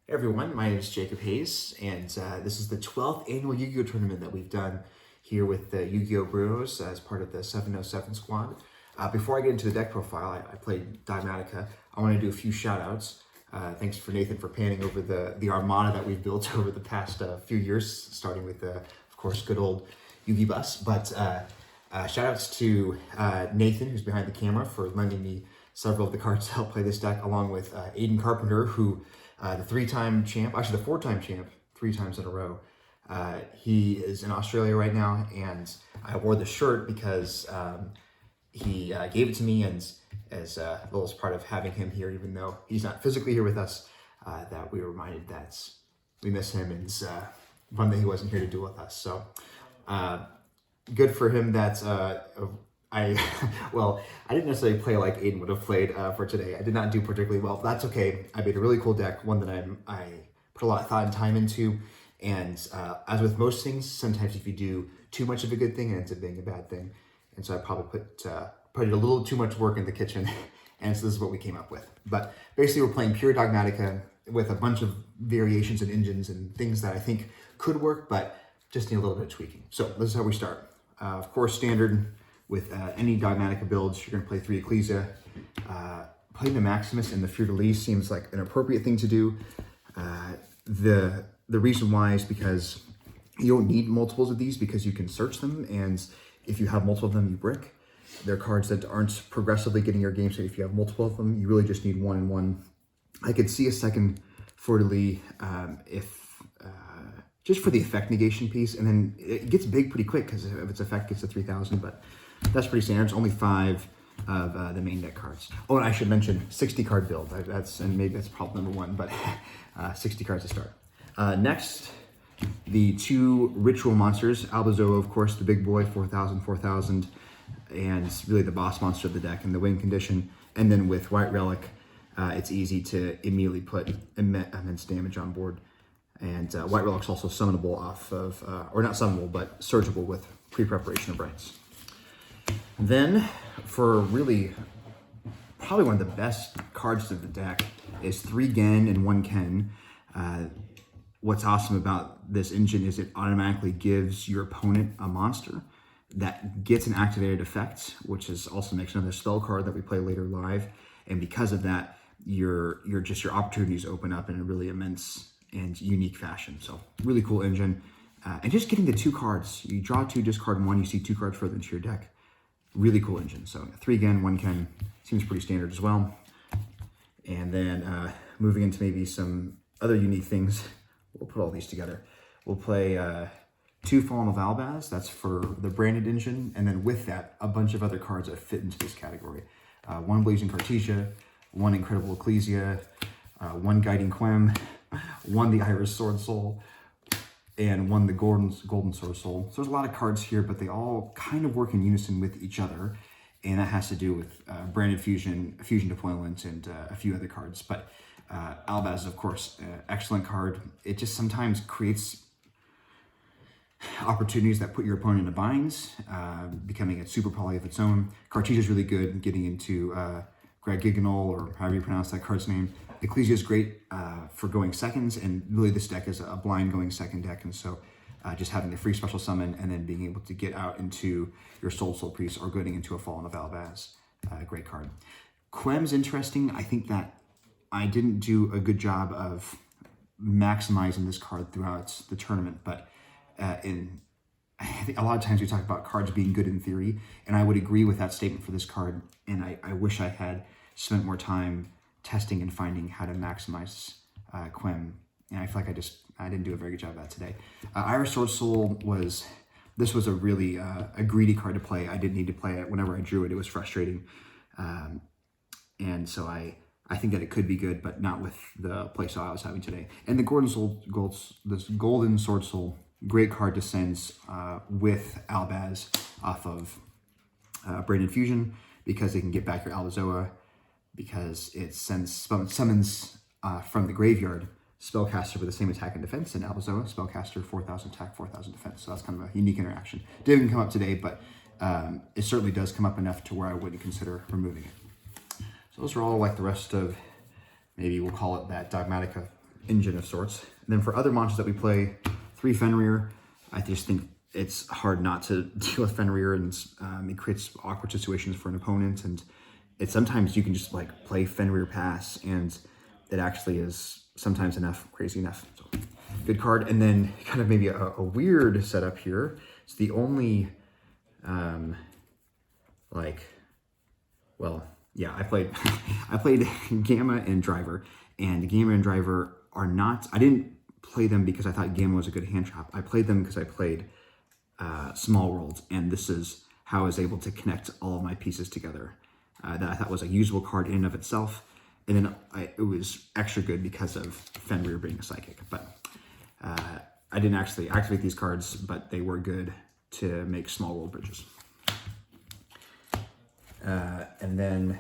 Hey everyone, my name is Jacob Hayes, and this is the 12th annual Yu-Gi-Oh! Tournament that we've done here with the Yu-Gi-Oh! Bros as part of the 707 squad. Before I get into the deck profile, I played Dogmatica. I want to do a few shout-outs. Thanks for Nathan for panning over the armada that we've built over the past few years, starting with, of course, good old Yu-Gi Bus. But shout-outs to Nathan, who's behind the camera, for lending me several of the cards to help play this deck, along with Aiden Carpenter, who the three-time champ, actually the four-time champ, 3 times in a row. He is in Australia right now, and I wore the shirt because he gave it to me, and as well as part of having him here, even though he's not physically here with us, that we were reminded that we miss him, and it's fun that he wasn't here to do it with us. So good for him that well, I didn't necessarily play like Aiden would have played for today. I did not do particularly well, but that's okay. I made a really cool deck, one that I put a lot of thought and time into. And as with most things, sometimes if you do too much of a good thing, it ends up being a bad thing. And so I probably put a little too much work in the kitchen. And so this is what we came up with. But basically we're playing pure Dogmatica with a bunch of variations and engines and things that I think could work, but just need a little bit of tweaking. So this is how we start. Of course, standard. With any Dogmatica builds, you're going to play 3 Ecclesia. Playing the Maximus and the Fleur-de-Lis seems like an appropriate thing to do. The reason why is because you don't need multiples of these because you can search them, and if you have multiple of them, you brick. They're cards that aren't progressively getting your game, so if you have multiple of them, you really just need 1 and 1. I could see a second Fleur-de-Lis just for the effect negation piece, and then it gets big pretty quick because if its effect gets to 3,000, but that's pretty standard. It's only 5 of the main deck cards. Oh, and I should mention 60 card build. And maybe that's problem number 1, but 60 cards to start. Next, the 2 ritual monsters. Albazoa, of course, the big boy, 4,000, 4,000, and really the boss monster of the deck in the win condition. And then with White Relic, it's easy to immediately put immense damage on board. And White Relic's also summonable off of, or not summonable, but searchable with pre-preparation of rights. Then, for really probably one of the best cards of the deck is 3 Gen and 1 Ken. What's awesome about this engine is it automatically gives your opponent a monster that gets an activated effect, which is also makes another spell card that we play later live. And because of that, your opportunities open up in a really immense and unique fashion. So really cool engine. And just getting the 2 cards, you draw 2, discard 1, you see 2 cards further into your deck. Really cool engine. So 3 Gen, 1 Ken seems pretty standard as well. And then moving into maybe some other unique things, we'll put all these together. We'll play 2 Fallen of Albaz, that's for the branded engine, and then with that, a bunch of other cards that fit into this category. 1 Blazing Cartesia, 1 Incredible Ecclesia, 1 Guiding Quem, 1 the Iris Sword Soul, and 1 the Golden Sword Soul. So there's a lot of cards here, but they all kind of work in unison with each other, and that has to do with branded fusion deployment, and a few other cards. But Albaz is, of course, excellent card. It just sometimes creates opportunities that put your opponent in a bind, becoming a super poly of its own. Cartesia is really good in getting into Greg Giganol, or however you pronounce that card's name. Ecclesia is great for going seconds, and really this deck is a blind going second deck, and so just having the free special summon and then being able to get out into your Soul Priest or getting into a Fallen of Albaz, great card. Quem's interesting. I think that I didn't do a good job of maximizing this card throughout the tournament, but I think a lot of times we talk about cards being good in theory, and I would agree with that statement for this card, and I wish I had spent more time testing and finding how to maximize Quem, and I feel like I didn't do a very good job of that today. Iris Sword Soul was a really a greedy card to play. I didn't need to play it. Whenever I drew it, it was frustrating, and so I think that it could be good, but not with the playstyle I was having today. And the Golden Sword Soul, great card to send with Albaz off of Branded Fusion, because they can get back your Albazoa, because it summons from the graveyard Spellcaster with the same attack and defense, and Albazoa, Spellcaster, 4,000 attack, 4,000 defense. So that's kind of a unique interaction. Didn't come up today, but it certainly does come up enough to where I wouldn't consider removing it. So those are all like the rest of, maybe we'll call it that Dogmatica engine of sorts. And then for other monsters that we play, 3 Fenrir. I just think it's hard not to deal with Fenrir, and it creates awkward situations for an opponent. And sometimes you can just like play Fenrir pass, and it actually is sometimes crazy enough. So good card. And then kind of maybe a weird setup here. It's the only I played I played Gamma and Driver, and Gamma and Driver are not, I didn't play them because I thought Gamma was a good hand trap. I played them because I played Small World, and this is how I was able to connect all of my pieces together. That I thought was a usable card in and of itself, and then it was extra good because of Fenrir being a psychic. But I didn't actually activate these cards, but they were good to make Small World bridges. And then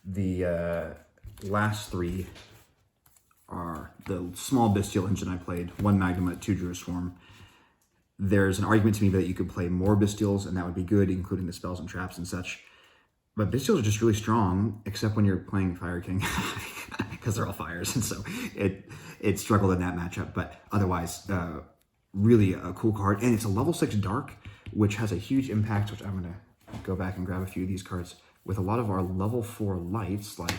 the last 3 are the small Bestial engine I played, 1 Magnum, 2 Druid Swarm. There's an argument to me that you could play more Bestials, and that would be good, including the spells and traps and such. But Bestials are just really strong, except when you're playing Fire King, because they're all fires, and so it struggled in that matchup. But otherwise, really a cool card, and it's a level 6 Dark, which has a huge impact, which I'm going to go back and grab a few of these cards, with a lot of our level 4 lights, like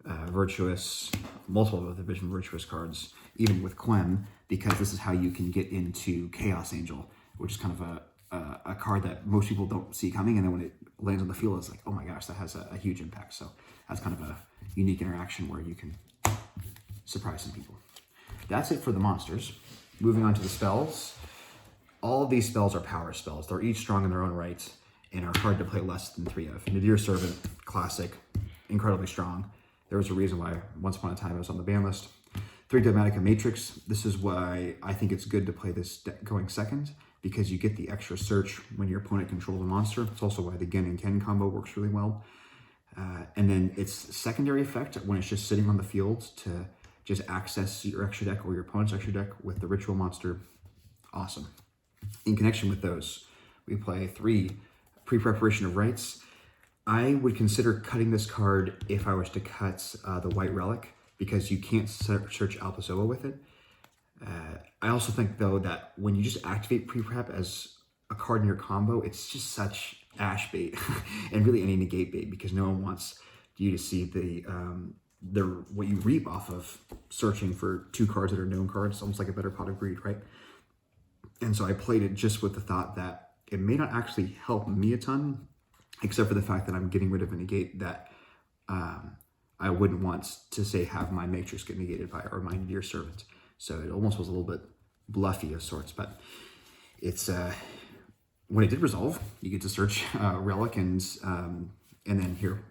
Virtuous, multiple of the Vision Virtuous cards, even with Quem, because this is how you can get into Chaos Angel, which is kind of a card that most people don't see coming, and then when it lands on the field, it's like, oh my gosh, that has a huge impact. So that's kind of a unique interaction where you can surprise some people. That's it for the monsters. Moving on to the spells. All of these spells are power spells. They're each strong in their own right, and are hard to play less than 3 of. Nadir Servant, classic, incredibly strong. There was a reason why once upon a time I was on the ban list. 3 Dogmatica Matrix. This is why I think it's good to play this going second, because you get the extra search when your opponent controls a monster. It's also why the Gen and Ken combo works really well. And then its secondary effect, when it's just sitting on the field to just access your extra deck or your opponent's extra deck with the ritual monster, awesome. In connection with those, we play 3 Pre-Preparation of Rites. I would consider cutting this card if I was to cut the White Relic, because you can't search Alpazova with it. I also think, though, that when you just activate Pre-Prep as a card in your combo, it's just such ash bait and really any negate bait, because no one wants you to see the what you reap off of searching for 2 cards that are known cards, almost like a better pot of greed, right? And so I played it just with the thought that it may not actually help me a ton, except for the fact that I'm getting rid of a negate that I wouldn't want to, say, have my Matrix get negated by, or my Nadir Servant. So it almost was a little bit bluffy of sorts, but it's when it did resolve, you get to search Relic, and then here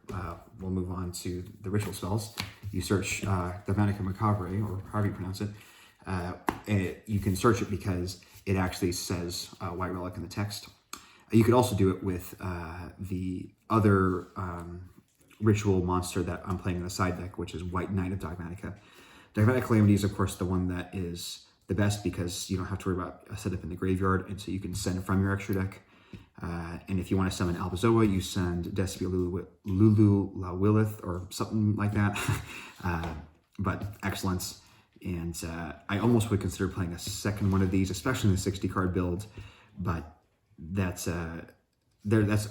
we'll move on to the ritual spells. You search Dogmatica Macabre, or however you pronounce it, and you can search it because it actually says White Relic in the text. You could also do it with the other ritual monster that I'm playing in the side deck, which is White Knight of Dogmatica. Dogmatic Calamity is, of course, the one that is the best, because you don't have to worry about a setup in the graveyard, and so you can send from your extra deck. And if you want to summon Albazoa, you send Despia Lulu La Willith, or something like that. But excellence. And I almost would consider playing a second one of these, especially in the 60 card build, but that's a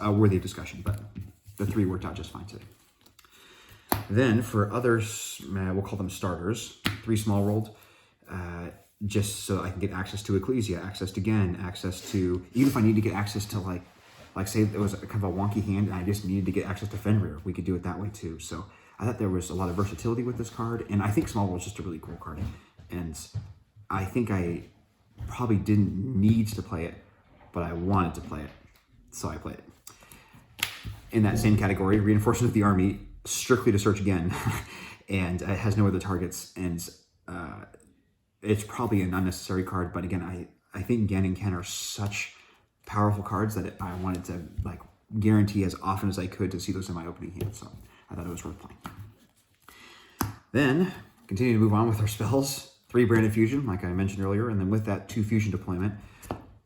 worthy of discussion. But the 3 worked out just fine today. Then for others, we'll call them starters, 3 Small World, just so I can get access to Ecclesia, access to Gen, access to, even if I need to get access to like say it was kind of a wonky hand and I just needed to get access to Fenrir, we could do it that way too. So I thought there was a lot of versatility with this card, and I think Small World is just a really cool card. And I think I probably didn't need to play it, but I wanted to play it, so I played it. In that same category, Reinforcement of the Army, strictly to search again, and it has no other targets, and it's probably an unnecessary card, but again, I think Gen and Ken are such powerful cards that I wanted to like guarantee as often as I could to see those in my opening hand, so I thought it was worth playing. Then, continue to move on with our spells. 3 Branded Fusion, like I mentioned earlier, and then with that 2 Fusion Deployment.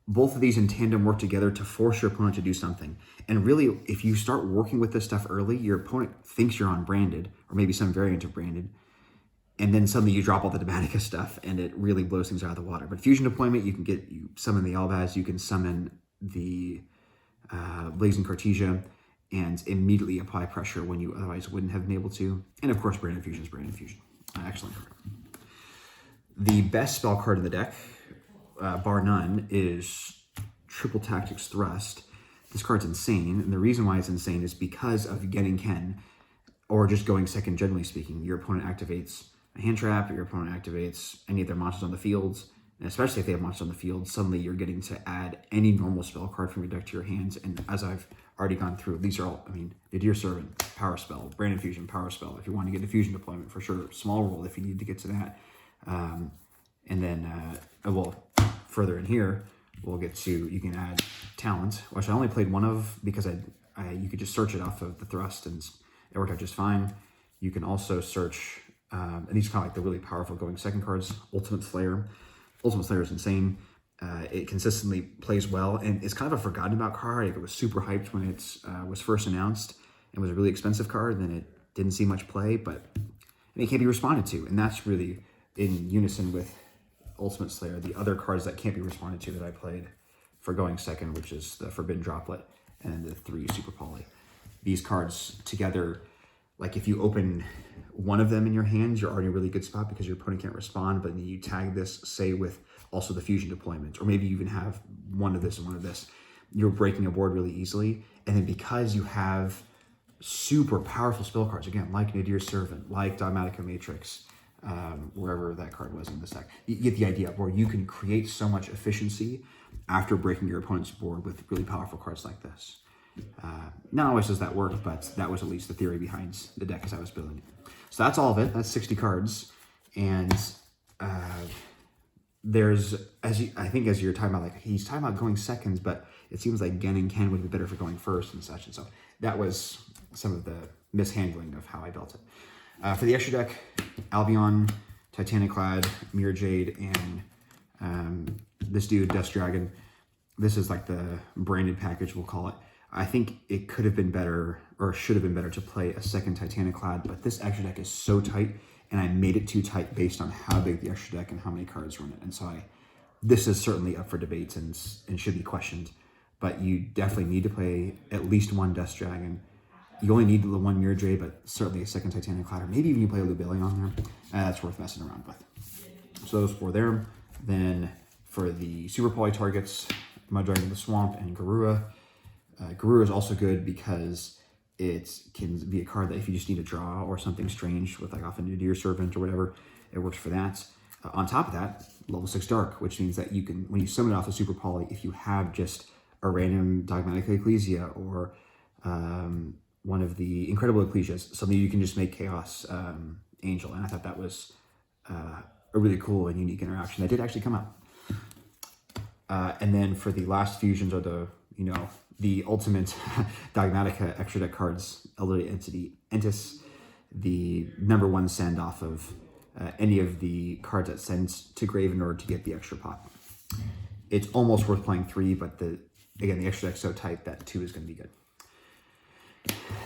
Both of these in tandem work together to force your opponent to do something. And really, if you start working with this stuff early, your opponent thinks you're on Branded, or maybe some variant of Branded, and then suddenly you drop all the Dogmatica stuff, and it really blows things out of the water. But fusion deployment, you summon the Albaz, you can summon the Blazing Cartesia, and immediately apply pressure when you otherwise wouldn't have been able to. And of course, Branded Fusion is Branded Fusion. Excellent card. The best spell card in the deck, bar none, is Triple Tactics Thrust. This card's insane, and the reason why it's insane is because of getting Ken, or just going second, generally speaking. Your opponent activates a hand trap, your opponent activates any of their monsters on the field, and especially if they have monsters on the field, suddenly you're getting to add any normal spell card from your deck to your hands. And as I've already gone through, these are all, the Dear Servant, Power Spell, Branded Fusion, Power Spell, if you want to get the Fusion deployment, for sure. Small roll if you need to get to that. And then, further in here, we'll get to, you can add Talent, which I only played one of because you could just search it off of the Thrust and it worked out just fine. You can also search, and these are kind of like the really powerful going second cards, Ultimate Slayer. Ultimate Slayer is insane. It consistently plays well, and it's kind of a forgotten about card. It was super hyped when it was first announced and was a really expensive card, then it didn't see much play, but it can't be responded to, and that's really in unison with Ultimate Slayer, the other cards that can't be responded to that I played for going second, which is the Forbidden Droplet and the 3 Super Poly. These cards together, like if you open one of them in your hands, you're already in a really good spot because your opponent can't respond, but then you tag this, say, with also the Fusion deployment, or maybe you even have one of this and one of this, you're breaking a board really easily. And then because you have super powerful spell cards, again, like Nadir Servant, like Dogmatica Matrix, wherever that card was in this deck, you get the idea, where you can create so much efficiency after breaking your opponent's board with really powerful cards like this. Not always does that work, but that was at least the theory behind the deck as I was building it. So that's all of it. That's 60 cards. And there's, I think as you're talking about, like, he's talking about going seconds, but it seems like Gen and Ken would be better for going first and such. And so that was some of the mishandling of how I built it. For the extra deck, Albion, Titaniclad, Mirror Jade, and this dude, Dust Dragon. This is like the branded package, we'll call it. I think it could have been better, or should have been better, to play a second Titaniclad, but this extra deck is so tight, and I made it too tight based on how big the extra deck and how many cards were in it. And so this is certainly up for debate and should be questioned, but you definitely need to play at least one Dust Dragon. You only need the one Mirror Jade, but certainly a second Titaniclad, or maybe even you play a Lubellion on there. That's worth messing around with. So those 4 there. Then for the Super Poly targets, Muddragon of the Swamp and Garura. Garura is also good because it can be a card that if you just need a draw or something strange with, like, often a Dear Servant or whatever, it works for that. On top of that, level 6 Dark, which means that you can, when you summon it off a Super Poly, if you have just a random Dogmatica Ecclesia or one of the Incredible Ecclesias, something you can just make Chaos Angel. And I thought that was a really cool and unique interaction that did actually come out. And then for the last fusions, or the ultimate Dogmatica extra deck cards, Elderly Entity, Entis, the #1 send off of any of the cards that sends to grave in order to get the extra pop. It's almost worth playing 3, but again, the extra deck's so tight that 2 is going to be good.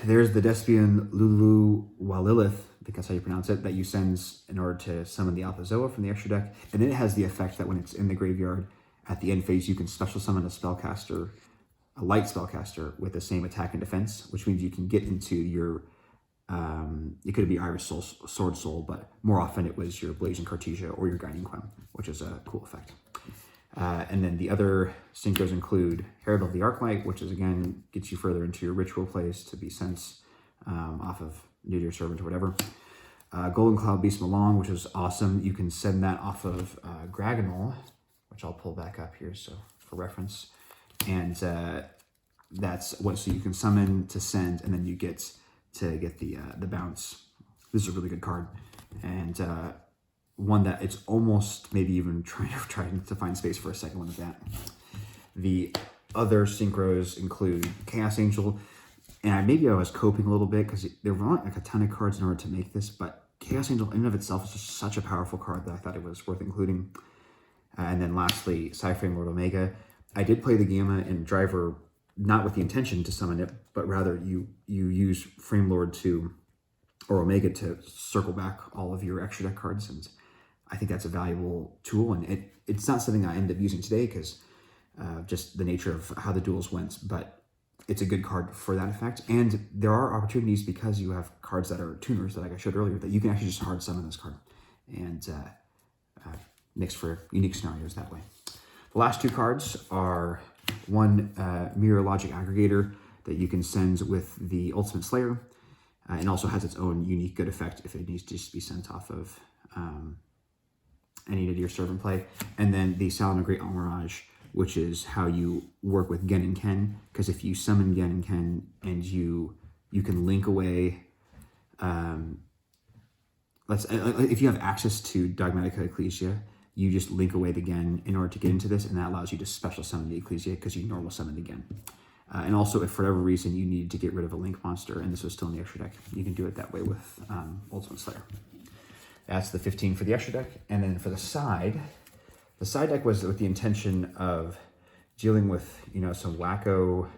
There's the Despian Lulu Walilith, I think that's how you pronounce it, that you send in order to summon the Alphazoa from the extra deck. And then it has the effect that when it's in the graveyard, at the end phase, you can special summon a spellcaster, a light spellcaster, with the same attack and defense, which means you can get into your, it could be Iris Soul, Sword Soul, but more often it was your Blazing Cartesia or your Guiding Quem, which is a cool effect. And then the other synchros include Herald of the Arclight, which is, again, gets you further into your ritual plays to be sent off of Nadir Servant or whatever. Golden Cloud Beast Malong, which is awesome. You can send that off of Gragonol, which I'll pull back up here so for reference. And that's what, so you can summon to send, and then you get to get the bounce. This is a really good card, and one that it's almost maybe even trying to find space for a second one of that. The other synchros include Chaos Angel, and maybe I was coping a little bit because there weren't like a ton of cards in order to make this, but Chaos Angel in and of itself is just such a powerful card that I thought it was worth including. And then lastly, Cyframe Lord Omega. I did play the Gamma and Driver not with the intention to summon it, but rather you use Frame Lord to or Omega to circle back all of your extra deck cards. And I think that's a valuable tool. And it's not something I end up using today because just the nature of how the duels went, but it's a good card for that effect. And there are opportunities because you have cards that are tuners that, like I showed earlier, that you can actually just hard summon this card and mix for unique scenarios that way. The last two cards are one Mirror Logic Aggregator that you can send with the Ultimate Slayer, and also has its own unique good effect if it needs to just be sent off of any of your serve and play. And then the Salamangreat Great Mirage, which is how you work with Gen and Ken, because if you summon Gen and Ken and you can link away, if you have access to Dogmatica Ecclesia, you just link away the Gen in order to get into this, and that allows you to special summon the Ecclesia because you normal summon the Gen. And also, if for whatever reason you need to get rid of a link monster and this was still in the extra deck, you can do it that way with Ultimate Slayer. That's the 15 for the extra deck. And then for the side deck was with the intention of dealing with, some wacko,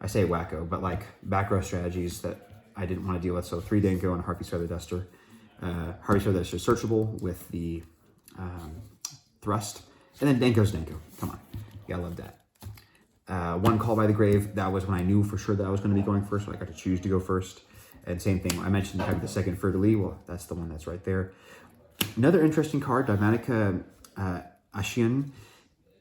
I say wacko, but like back row strategies that I didn't want to deal with. So 3 Danko and Harpy's Feather Duster. Harpy's Feather Duster searchable with the Thrust. And then Danko's Danko. Come on. You gotta love that. One Call by the Grave, that was when I knew for sure that I was going to be going first, so I got to choose to go first. And same thing, I mentioned having the second Fleur de Lis, well, that's the one that's right there. Another interesting card, Dogmatica Ashian.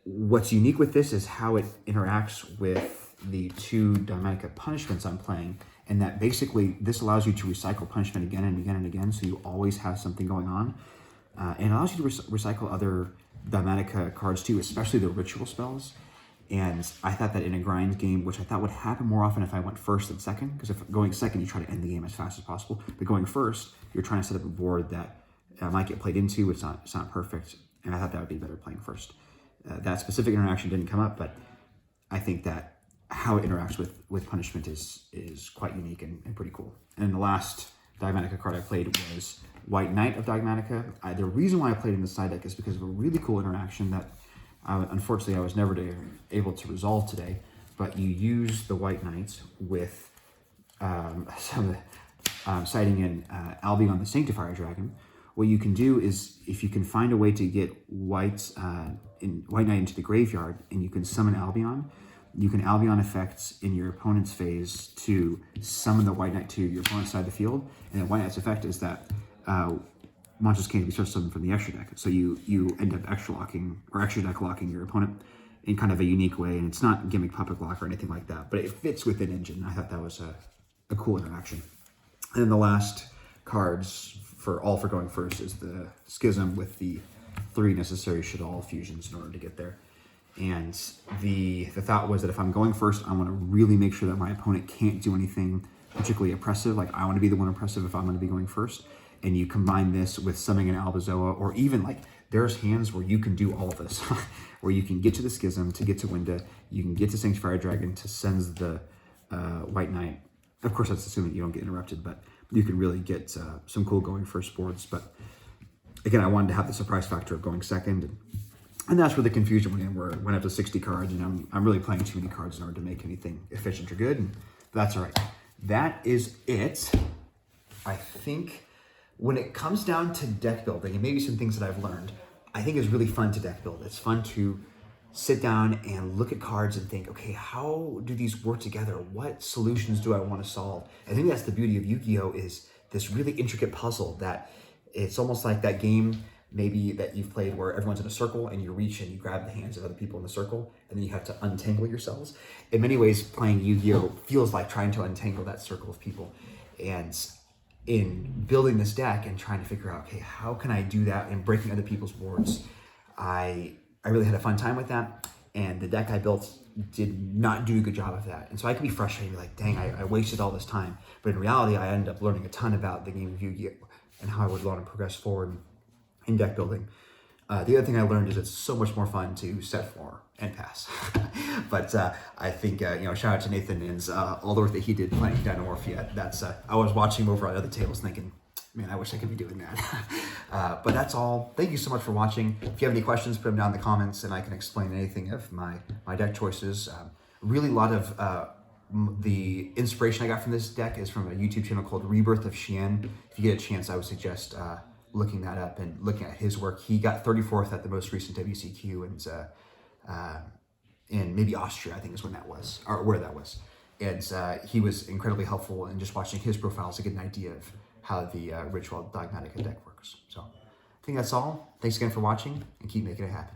What's unique with this is how it interacts with the 2 Dogmatica punishments I'm playing, and that basically this allows you to recycle punishment again and again and again, so you always have something going on. And it allows you to recycle other Dogmatica cards too, especially the ritual spells. And I thought that in a grind game, which I thought would happen more often if I went first than second, because if going second, you try to end the game as fast as possible. But going first, you're trying to set up a board that might get played into. It's not perfect. And I thought that would be better playing first. That specific interaction didn't come up, but I think that how it interacts with punishment is quite unique and pretty cool. And the last Dogmatica card I played was White Knight of Dogmatica. The reason why I played in the side deck is because of a really cool interaction that unfortunately I was never able to resolve today, but you use the White Knights with citing in Albion the Sanctifier Dragon. What you can do is, if you can find a way to get White Knight into the graveyard and you can summon Albion, you can Albion effects in your opponent's phase to summon the White Knight to your opponent's side of the field, and the White Knight's effect is that monsters can't be special summoned from the extra deck. So you end up extra deck locking your opponent in kind of a unique way, and it's not gimmick puppet lock or anything like that, but it fits within engine. I thought that was a cool interaction. And then the last cards for going first is the Schism with the 3 necessary shoutout fusions in order to get there. And the thought was that if I'm going first, I want to really make sure that my opponent can't do anything particularly oppressive. Like, I want to be the one oppressive if I'm going to be going first. And you combine this with summoning an Albazoa, or even like there's hands where you can do all of this, where you can get to the Schism to get to Winda, you can get to Sanctifier Dragon to send the White Knight. Of course, that's assuming you don't get interrupted, but you can really get some cool going first boards. But again, I wanted to have the surprise factor of going second, and that's where the confusion went in, where it went up to 60 cards, and I'm really playing too many cards in order to make anything efficient or good, and that's all right. That is it. I think when it comes down to deck building, and maybe some things that I've learned, I think it's really fun to deck build. It's fun to sit down and look at cards and think, okay, how do these work together? What solutions do I want to solve? I think that's the beauty of Yu-Gi-Oh! Is this really intricate puzzle that it's almost like that game maybe that you've played where everyone's in a circle and you reach and you grab the hands of other people in the circle and then you have to untangle yourselves. In many ways, playing Yu-Gi-Oh! Feels like trying to untangle that circle of people. And in building this deck and trying to figure out, okay, how can I do that and breaking other people's boards, I really had a fun time with that. And the deck I built did not do a good job of that. And so I could be frustrated, like, dang, I wasted all this time. But in reality, I ended up learning a ton about the game of Yu-Gi-Oh! And how I would want to progress forward in deck building. The other thing I learned is it's so much more fun to set for and pass. But I think, shout out to Nathan and all the work that he did playing Dynamorphia. That's I was watching him over on other tables thinking, man, I wish I could be doing that. But that's all. Thank you so much for watching. If you have any questions, put them down in the comments and I can explain anything of my deck choices. Really a lot of The inspiration I got from this deck is from a YouTube channel called Rebirth of Xian. If you get a chance, I would suggest looking that up and looking at his work. He got 34th at the most recent WCQ, and in maybe Austria, I think is when that was, or where that was. And he was incredibly helpful in just watching his profiles to get an idea of how the Ritual Dogmatica deck works. So I think that's all. Thanks again for watching, and keep making it happen.